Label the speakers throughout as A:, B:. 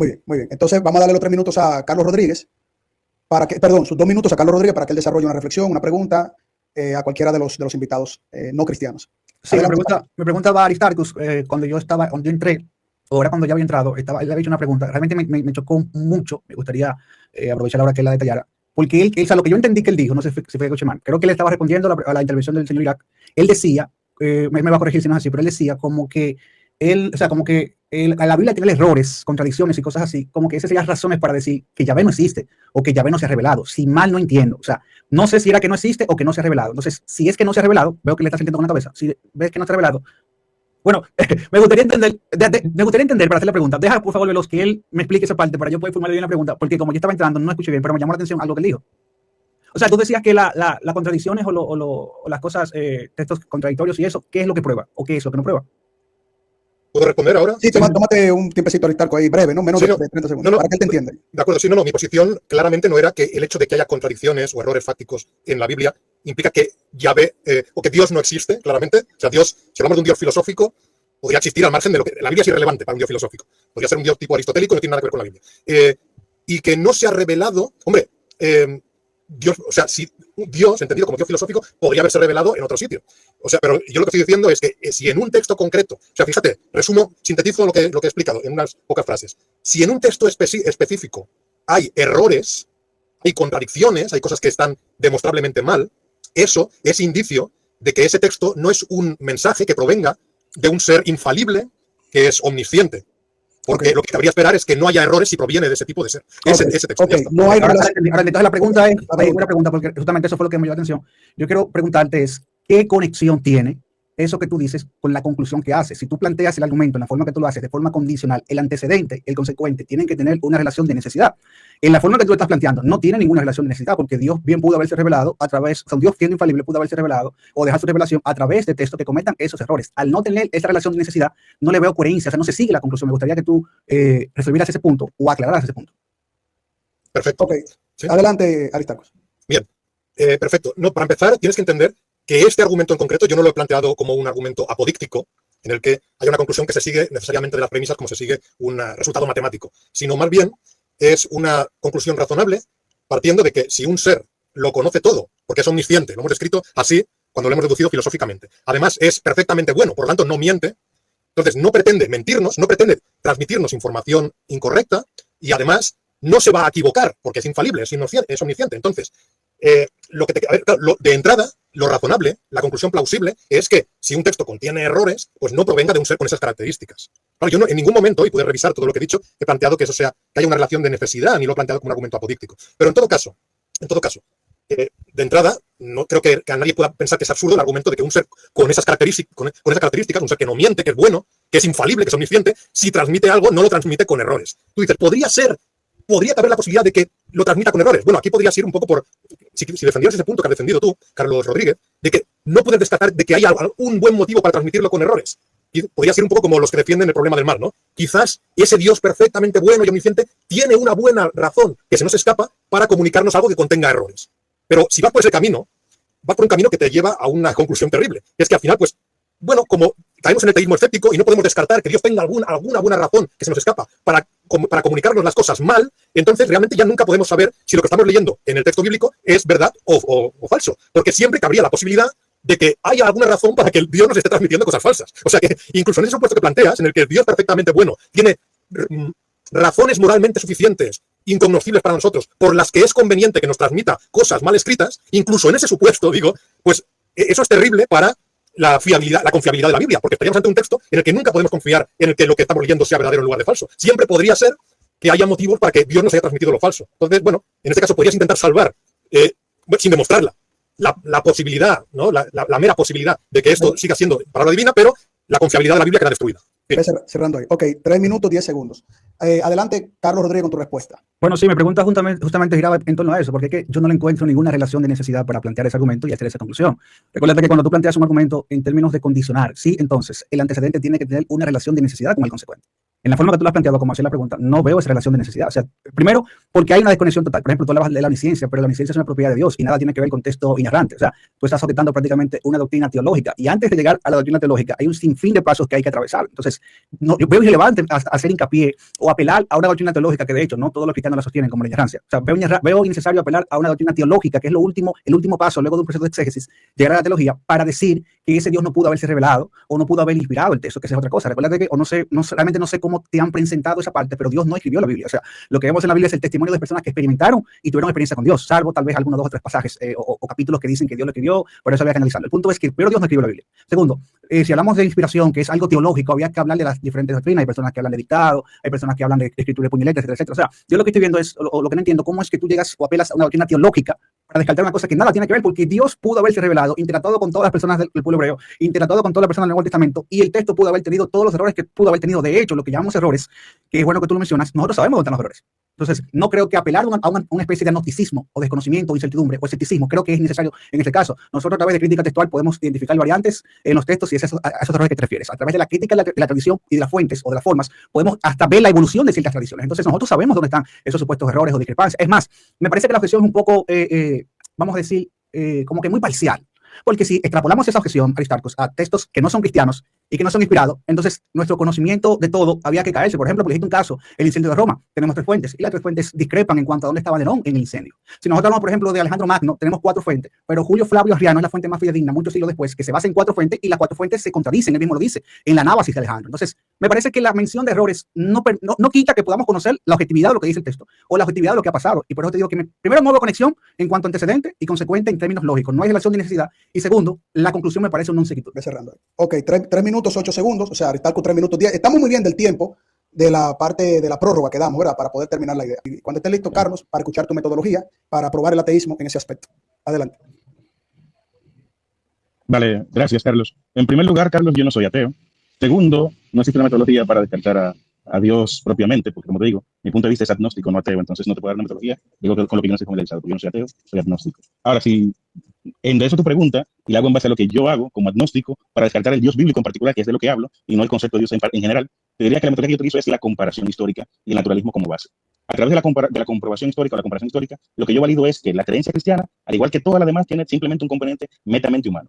A: Muy bien, muy bien. Entonces vamos a darle los 3 minutos a Carlos Rodríguez, sus 2 minutos a Carlos Rodríguez para que él desarrolle una reflexión, una pregunta a cualquiera de los invitados no cristianos.
B: Sí, me preguntaba Aristarchus cuando yo entré, o ahora cuando ya había entrado, él había hecho una pregunta, realmente me chocó mucho, me gustaría aprovechar ahora que él la detallara, porque él, o sea, lo que yo entendí que él dijo, no sé si fue que escuché mal, creo que él estaba respondiendo a la intervención del señor Irak. Él decía, me va a corregir si no es así, pero él decía como que la Biblia tiene errores, contradicciones y cosas así, como que esas serían razones para decir que Yahvé no existe o que Yahvé no se ha revelado. Si mal no entiendo, o sea, no sé si era que no existe o que no se ha revelado. Entonces, si es que no se ha revelado, veo que le está sintiendo con la cabeza. Si ves que no se ha revelado, bueno, me gustaría entender para hacer la pregunta. Deja, por favor, Veloz, que él me explique esa parte para yo poder formular bien la pregunta, porque como yo estaba entrando, no escuché bien, pero me llamó la atención algo que él dijo. O sea, tú decías que las contradicciones o las cosas, textos contradictorios y eso, ¿qué es lo que prueba? ¿O qué es lo que no prueba?
C: ¿Puedo responder ahora?
A: Sí, tómate un tiempecito, Aristarco, ahí breve, ¿no? Menos de 30 segundos, para que él te entienda.
C: De acuerdo, mi posición claramente no era que el hecho de que haya contradicciones o errores fácticos en la Biblia implica que Yahvé, o que Dios no existe, claramente. O sea, Dios, si hablamos de un Dios filosófico, podría existir al margen de lo que... La Biblia es irrelevante para un Dios filosófico. Podría ser un Dios tipo aristotélico y no tiene nada que ver con la Biblia. Y que no se ha revelado... Hombre, Dios, o sea, si Dios, entendido como Dios filosófico, podría haberse revelado en otro sitio. O sea, pero yo lo que estoy diciendo es que si en un texto concreto, o sea, fíjate, sintetizo lo que he explicado en unas pocas frases. Si en un texto específico hay errores, hay contradicciones, hay cosas que están demostrablemente mal, eso es indicio de que ese texto no es un mensaje que provenga de un ser infalible que es omnisciente. Porque lo que cabría esperar es que no haya errores si proviene de ese tipo de ser. Ese texto.
A: No hay
B: ahora, entonces la pregunta es, una pregunta, porque justamente eso fue lo que me llamó la atención. Yo quiero preguntarte es, ¿qué conexión tiene eso que tú dices con la conclusión que haces? Si tú planteas el argumento en la forma que tú lo haces, de forma condicional, el antecedente, el consecuente, tienen que tener una relación de necesidad. En la forma que tú lo estás planteando, no tiene ninguna relación de necesidad, porque Dios bien pudo haberse revelado a través, o sea, un Dios siendo infalible pudo haberse revelado o dejar su revelación a través de textos que cometan esos errores. Al no tener esa relación de necesidad, no le veo coherencia, o sea, no se sigue la conclusión. Me gustaría que tú resolvieras ese punto o aclararas ese punto.
C: Perfecto.
A: Ok, ¿sí? Adelante, Aristarco.
C: Bien, perfecto. No, para empezar, tienes que entender que este argumento en concreto yo no lo he planteado como un argumento apodíctico, en el que haya una conclusión que se sigue necesariamente de las premisas como se sigue un resultado matemático, sino más bien es una conclusión razonable partiendo de que si un ser lo conoce todo, porque es omnisciente, lo hemos descrito así cuando lo hemos deducido filosóficamente, además es perfectamente bueno, por lo tanto no miente, entonces no pretende mentirnos, no pretende transmitirnos información incorrecta y además no se va a equivocar porque es infalible, es omnisciente. Entonces, de entrada, lo razonable, la conclusión plausible es que si un texto contiene errores, pues no provenga de un ser con esas características. Claro, yo no, en ningún momento, y pude revisar todo lo que he dicho, he planteado que que haya una relación de necesidad, ni lo he planteado como un argumento apodíctico. Pero en todo caso, de entrada, no creo que a nadie pueda pensar que es absurdo el argumento de que un ser con esas características, un ser que no miente, que es bueno, que es infalible, que es omnisciente, si transmite algo, no lo transmite con errores. Tú dices, podría caber la posibilidad de que lo transmita con errores. Bueno, aquí podrías ir un poco por, si defendieras ese punto que has defendido tú, Carlos Rodríguez, de que no puedes descartar de que haya un buen motivo para transmitirlo con errores. Y podría ser un poco como los que defienden el problema del mal, ¿no? Quizás ese Dios perfectamente bueno y omnisciente tiene una buena razón que se nos escapa para comunicarnos algo que contenga errores. Pero si vas por ese camino, vas por un camino que te lleva a una conclusión terrible. Es que al final, pues, bueno, como caemos en el teísmo escéptico y no podemos descartar que Dios tenga alguna buena razón que se nos escapa para comunicarnos las cosas mal, entonces realmente ya nunca podemos saber si lo que estamos leyendo en el texto bíblico es verdad o falso. Porque siempre cabría la posibilidad de que haya alguna razón para que el Dios nos esté transmitiendo cosas falsas. O sea que incluso en ese supuesto que planteas, en el que el Dios perfectamente bueno tiene razones moralmente suficientes, incognoscibles para nosotros, por las que es conveniente que nos transmita cosas mal escritas, incluso en ese supuesto, digo, pues eso es terrible para la confiabilidad de la Biblia, porque estaríamos ante un texto en el que nunca podemos confiar en el que lo que estamos leyendo sea verdadero en lugar de falso. Siempre podría ser que haya motivos para que Dios nos haya transmitido lo falso. Entonces, bueno, en este caso podrías intentar salvar, sin demostrarla, la posibilidad, ¿no? La mera posibilidad de que esto siga siendo palabra divina, pero la confiabilidad de la Biblia queda destruida.
A: Cerrando ahí. Ok, 3 minutos, 10 segundos. Adelante, Carlos Rodríguez, con tu respuesta.
B: Bueno, sí, me pregunta justamente giraba en torno a eso, porque es que yo no le encuentro ninguna relación de necesidad para plantear ese argumento y hacer esa conclusión. Recuerda que cuando tú planteas un argumento en términos de condicionar, sí, entonces el antecedente tiene que tener una relación de necesidad con el consecuente. En la forma que tú lo has planteado, como hacer la pregunta, no veo esa relación de necesidad. O sea, primero, porque hay una desconexión total. Por ejemplo, tú hablabas de la omnisciencia, pero la omnisciencia es una propiedad de Dios y nada tiene que ver con texto inerrante. O sea, tú estás objetando prácticamente una doctrina teológica y antes de llegar a la doctrina teológica hay un sinfín de pasos que hay que atravesar. Entonces, no, yo veo irrelevante hacer hincapié o apelar a una doctrina teológica que de hecho no todos los cristianos la sostienen como la inerrancia. O sea, veo innecesario apelar a una doctrina teológica que es lo último, el último paso luego de un proceso de exégesis, llegar a la teología para decir que ese Dios no pudo haberse revelado o no pudo haber inspirado el texto, que esa es otra cosa. Recuerda que, o no sé, realmente no sé cómo te han presentado esa parte, pero Dios no escribió la Biblia. O sea, lo que vemos en la Biblia es el testimonio de personas que experimentaron y tuvieron experiencia con Dios, salvo tal vez algunos 2 o 3 pasajes o capítulos que dicen que Dios lo escribió, por eso había que analizarlo. El punto es que primero Dios no escribió la Biblia. Segundo, si hablamos de inspiración, que es algo teológico, había que hablar de las diferentes doctrinas. Hay personas que hablan de dictado, hay personas que hablan de escritura de puñaletes, etcétera, etcétera. O sea, yo lo que estoy viendo es, o lo que no entiendo, cómo es que tú llegas o apelas a una doctrina teológica para descartar una cosa que nada tiene que ver, porque Dios pudo haberse revelado, interactuado con todas las personas del pueblo hebreo, interactuado con todas las personas del Nuevo Testamento, y el texto pudo haber tenido todos los errores que pudo haber tenido. De hecho, lo que llamamos errores, que es bueno que tú lo mencionas, nosotros sabemos dónde están los errores. Entonces, no creo que apelar a una especie de agnosticismo o desconocimiento o incertidumbre o escepticismo, creo que es necesario en este caso. Nosotros a través de crítica textual podemos identificar variantes en los textos y es a esos errores que te refieres. A través de la crítica de la tradición y de las fuentes o de las formas, podemos hasta ver la evolución de ciertas tradiciones. Entonces, nosotros sabemos dónde están esos supuestos errores o discrepancias. Es más, me parece que la objeción es un poco, vamos a decir, como que muy parcial. Porque si extrapolamos esa objeción, Aristarcos, a textos que no son cristianos y que no son inspirados, entonces nuestro conocimiento de todo había que caerse. Por ejemplo, por ejemplo, un caso, el incendio de Roma, tenemos 3 fuentes y las 3 fuentes discrepan en cuanto a dónde estaba Nerón en el incendio. Si nosotros hablamos, por ejemplo, de Alejandro Magno, tenemos 4 fuentes, pero Julio Flavio Arriano es la fuente más fidedigna muchos siglos después, que se basa en 4 fuentes y las 4 fuentes se contradicen, él mismo lo dice, en la Anábasis de Alejandro. Entonces, me parece que la mención de errores no quita que podamos conocer la objetividad de lo que dice el texto o la objetividad de lo que ha pasado. Y por eso te digo que primero no veo conexión en cuanto a antecedente y consecuente en términos lógicos. No hay relación de necesidad. Y segundo, la conclusión me parece un non sequitur.
A: Voy cerrando. Ok, 3 minutos 8 segundos, o sea, Aristarco 3 minutos 10. Estamos muy bien del tiempo de la parte de la prórroga que damos, ¿verdad? Para poder terminar la idea. Y cuando esté listo, Carlos, para escuchar tu metodología, para probar el ateísmo en ese aspecto. Adelante.
D: Vale, gracias, Carlos. En primer lugar, Carlos, yo no soy ateo. Segundo, no existe una metodología para descartar a Dios propiamente, porque como te digo, mi punto de vista es agnóstico, no ateo, entonces no te puedo dar una metodología, digo con lo que yo no estoy familiarizado, porque yo no soy ateo, soy agnóstico. Ahora, si enderezo tu pregunta y la hago en base a lo que yo hago como agnóstico para descartar el Dios bíblico en particular, que es de lo que hablo, y no el concepto de Dios en general, te diría que la metodología que yo utilizo es la comparación histórica y el naturalismo como base. A través de la comprobación histórica o la comparación histórica, lo que yo valido es que la creencia cristiana, al igual que todas las demás, tiene simplemente un componente netamente humano,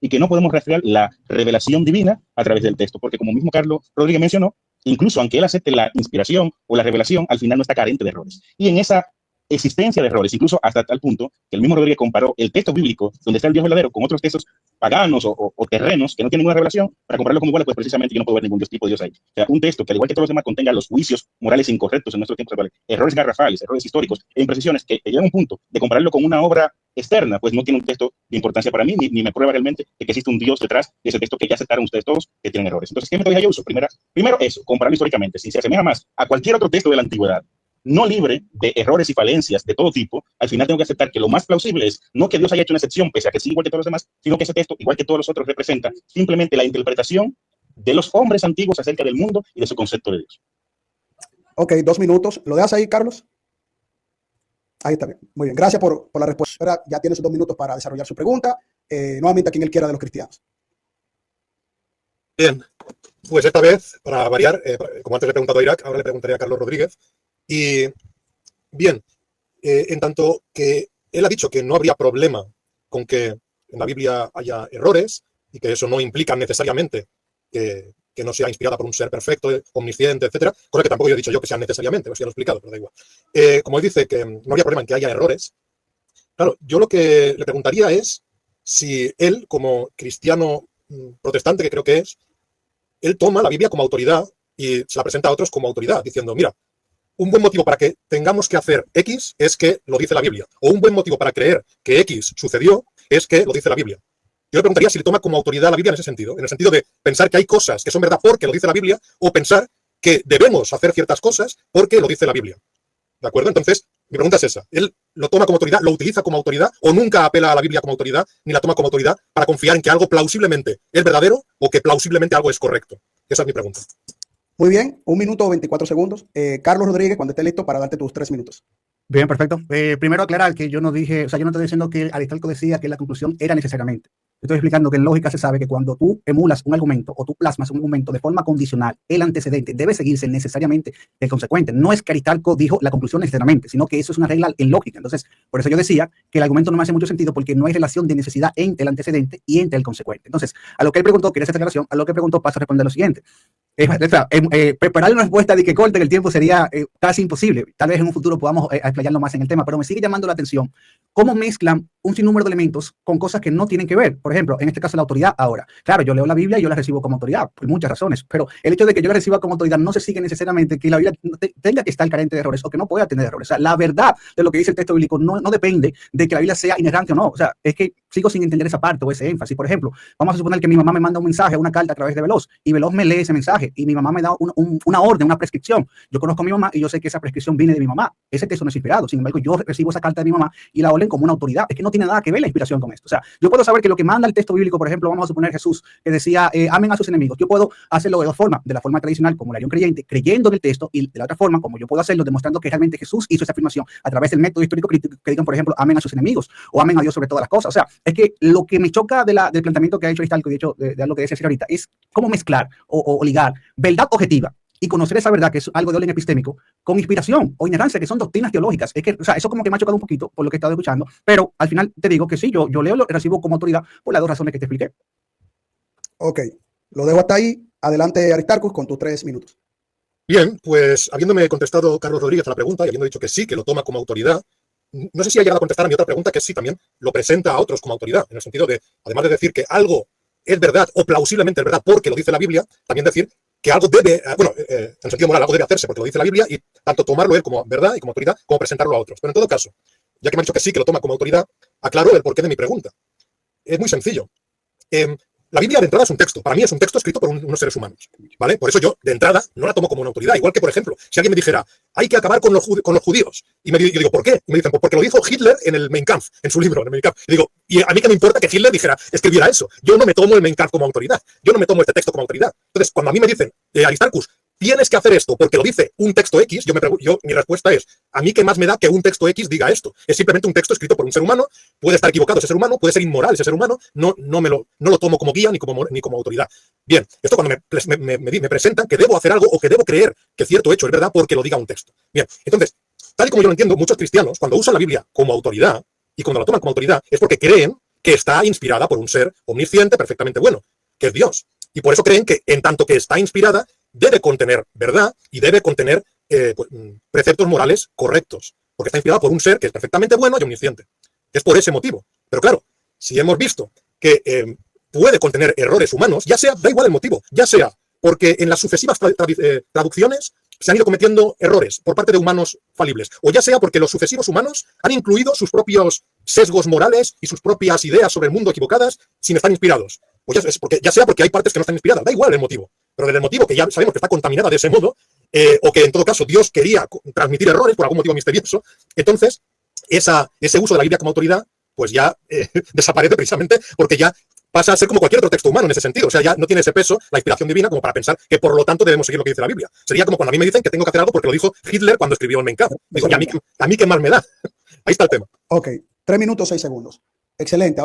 D: y que no podemos rastrear la revelación divina a través del texto, porque como mismo Carlos Rodríguez mencionó, incluso aunque él acepte la inspiración o la revelación, al final no está carente de errores. Y en esa existencia de errores, incluso hasta tal punto que el mismo Rodríguez comparó el texto bíblico, donde está el Dios verdadero, con otros textos paganos o terrenos que no tienen ninguna revelación, para compararlo como igual, pues precisamente yo no puedo ver ningún tipo de Dios ahí. O sea, un texto que al igual que todos los demás contenga los juicios morales incorrectos en nuestros tiempos actuales, errores garrafales, errores históricos e imprecisiones que llegan a un punto de compararlo con una obra externa, pues no tiene un texto de importancia para mí, ni me prueba realmente de que existe un Dios detrás de ese texto que ya aceptaron ustedes todos que tienen errores. Entonces, ¿qué metodología yo uso? Primero eso, compararlo históricamente. Si se asemeja más a cualquier otro texto de la antigüedad, no libre de errores y falencias de todo tipo, al final tengo que aceptar que lo más plausible es no que Dios haya hecho una excepción, pese a que sí, igual que todos los demás, sino que ese texto, igual que todos los otros, representa simplemente la interpretación de los hombres antiguos acerca del mundo y de su concepto de Dios.
A: Ok, 2 minutos. ¿Lo dejas ahí, Carlos? Ahí está bien. Muy bien. Gracias por la respuesta. Ahora ya tiene sus 2 minutos para desarrollar su pregunta. Nuevamente a quien él quiera de los cristianos.
C: Bien, pues esta vez, para variar, como antes le he preguntado a Irak, ahora le preguntaré a Carlos Rodríguez. Y bien, en tanto que él ha dicho que no habría problema con que en la Biblia haya errores y que eso no implica necesariamente que no sea inspirada por un ser perfecto, omnisciente, etcétera, cosa que tampoco yo he dicho yo que sea necesariamente, pues ya lo he explicado, pero da igual. Como él dice que no habría problema en que haya errores, claro, yo lo que le preguntaría es si él, como cristiano protestante que creo que es, él toma la Biblia como autoridad y se la presenta a otros como autoridad, diciendo, mira, un buen motivo para que tengamos que hacer X es que lo dice la Biblia. O un buen motivo para creer que X sucedió es que lo dice la Biblia. Yo le preguntaría si le toma como autoridad la Biblia en ese sentido, en el sentido de pensar que hay cosas que son verdad porque lo dice la Biblia, o pensar que debemos hacer ciertas cosas porque lo dice la Biblia. ¿De acuerdo? Entonces, mi pregunta es esa. ¿Él lo toma como autoridad, lo utiliza como autoridad, o nunca apela a la Biblia como autoridad, ni la toma como autoridad para confiar en que algo plausiblemente es verdadero o que plausiblemente algo es correcto? Esa es mi pregunta.
A: Muy bien, 1 minuto 24 segundos. Carlos Rodríguez, cuando esté listo para darte tus 3 minutos.
B: Bien, perfecto. Primero aclarar que yo no dije, o sea, yo no estoy diciendo que Aristarco decía que la conclusión era necesariamente. Estoy explicando que en lógica se sabe que cuando tú emulas un argumento o tú plasmas un argumento de forma condicional, el antecedente debe seguirse necesariamente del consecuente. No es que Aristarco dijo la conclusión necesariamente, sino que eso es una regla en lógica. Entonces, por eso yo decía que el argumento no me hace mucho sentido porque no hay relación de necesidad entre el antecedente y entre el consecuente. Entonces, a lo que él preguntó, quiere hacer aclaración, a lo que preguntó paso a responder lo siguiente. Preparar una respuesta de que corte el tiempo sería casi imposible. Tal vez en un futuro podamos explayarlo más en el tema, pero me sigue llamando la atención cómo mezclan un sinnúmero de elementos con cosas que no tienen que ver. Por ejemplo, en este caso la autoridad ahora. Claro, yo leo la Biblia y yo la recibo como autoridad, por muchas razones, pero el hecho de que yo la reciba como autoridad no se sigue necesariamente que la Biblia tenga que estar carente de errores o que no pueda tener errores. O sea, la verdad de lo que dice el texto bíblico no depende de que la Biblia sea inerrante o no. O sea, es que sigo sin entender esa parte o ese énfasis. Por ejemplo, vamos a suponer que mi mamá me manda un mensaje, una carta a través de Veloz, y Veloz me lee ese mensaje y mi mamá me da una orden, una prescripción. Yo conozco a mi mamá y yo sé que esa prescripción viene de mi mamá. Ese texto no es inspirado. Sin embargo, yo recibo esa carta de mi mamá y la orden como una autoridad. Es que no tiene nada que ver la inspiración con esto. O sea, yo puedo saber que lo que manda el texto bíblico, por ejemplo, vamos a suponer Jesús, que decía, amen a sus enemigos. Yo puedo hacerlo de dos formas. De la forma tradicional, como lo haría un creyente, creyendo en el texto, y de la otra forma, como yo puedo hacerlo, demostrando que realmente Jesús hizo esa afirmación a través del método histórico crítico, que digan, por ejemplo, amen a sus enemigos o amen a Dios sobre todas las cosas. O sea, es que lo que me choca del planteamiento que ha hecho Aristarco, de hecho, de lo que decía ahorita, es cómo mezclar o ligar verdad objetiva y conocer esa verdad, que es algo de orden epistémico, con inspiración o inerrancia, que son doctrinas teológicas. Es que, o sea, eso como que me ha chocado un poquito por lo que he estado escuchando, pero al final te digo que sí, yo leo, lo recibo como autoridad por las dos razones que te expliqué.
A: Ok, lo dejo hasta ahí. Adelante, Aristarchus, con tus 3 minutos.
C: Bien, pues habiéndome contestado Carlos Rodríguez a la pregunta y habiendo dicho que sí, que lo toma como autoridad, no sé si ha llegado a contestar a mi otra pregunta, que sí, también lo presenta a otros como autoridad, en el sentido de, además de decir que algo es verdad o plausiblemente es verdad porque lo dice la Biblia, también decir que algo debe, en sentido moral, algo debe hacerse porque lo dice la Biblia y tanto tomarlo él como verdad y como autoridad, como presentarlo a otros. Pero en todo caso, ya que me ha dicho que sí, que lo toma como autoridad, aclaro el porqué de mi pregunta. Es muy sencillo. La Biblia de entrada es un texto. Para mí es un texto escrito por unos seres humanos, ¿vale? Por eso yo, de entrada, no la tomo como una autoridad. Igual que, por ejemplo, si alguien me dijera, hay que acabar con los judíos, y yo digo, ¿por qué? Y me dicen, pues porque lo dijo Hitler en el Mein Kampf, en su libro, en el Mein Kampf. Y digo, ¿y a mí qué me importa que Hitler escribiera eso? Yo no me tomo el Mein Kampf como autoridad. Yo no me tomo este texto como autoridad. Entonces, cuando a mí me dicen, Aristarchus, tienes que hacer esto porque lo dice un texto X, mi respuesta es, a mí qué más me da que un texto X diga esto. Es simplemente un texto escrito por un ser humano, puede estar equivocado ese ser humano, puede ser inmoral ese ser humano, no lo tomo como guía ni como autoridad. Bien, esto cuando me presentan que debo hacer algo o que debo creer que cierto hecho es verdad porque lo diga un texto. Bien, entonces, tal y como yo lo entiendo, muchos cristianos, cuando usan la Biblia como autoridad y cuando la toman como autoridad, es porque creen que está inspirada por un ser omnisciente perfectamente bueno, que es Dios. Y por eso creen que, en tanto que está inspirada, debe contener verdad y debe contener preceptos morales correctos, porque está inspirada por un ser que es perfectamente bueno y omnisciente. Es por ese motivo. Pero claro, si hemos visto que puede contener errores humanos, ya sea, da igual el motivo, ya sea porque en las sucesivas traducciones se han ido cometiendo errores por parte de humanos falibles, o ya sea porque los sucesivos humanos han incluido sus propios sesgos morales y sus propias ideas sobre el mundo equivocadas sin estar inspirados. O ya sea porque hay partes que no están inspiradas, da igual el motivo. Pero del motivo que ya sabemos que está contaminada de ese modo, o que en todo caso Dios quería transmitir errores por algún motivo misterioso, entonces ese uso de la Biblia como autoridad pues ya desaparece precisamente porque ya pasa a ser como cualquier otro texto humano en ese sentido. O sea, ya no tiene ese peso, la inspiración divina, como para pensar que por lo tanto debemos seguir lo que dice la Biblia. Sería como cuando a mí me dicen que tengo que hacer algo porque lo dijo Hitler cuando escribió el Mein Kampf. Digo, ¿y a mí qué más me da? Ahí está el tema.
A: Ok, 3 minutos, 6 segundos. Excelente.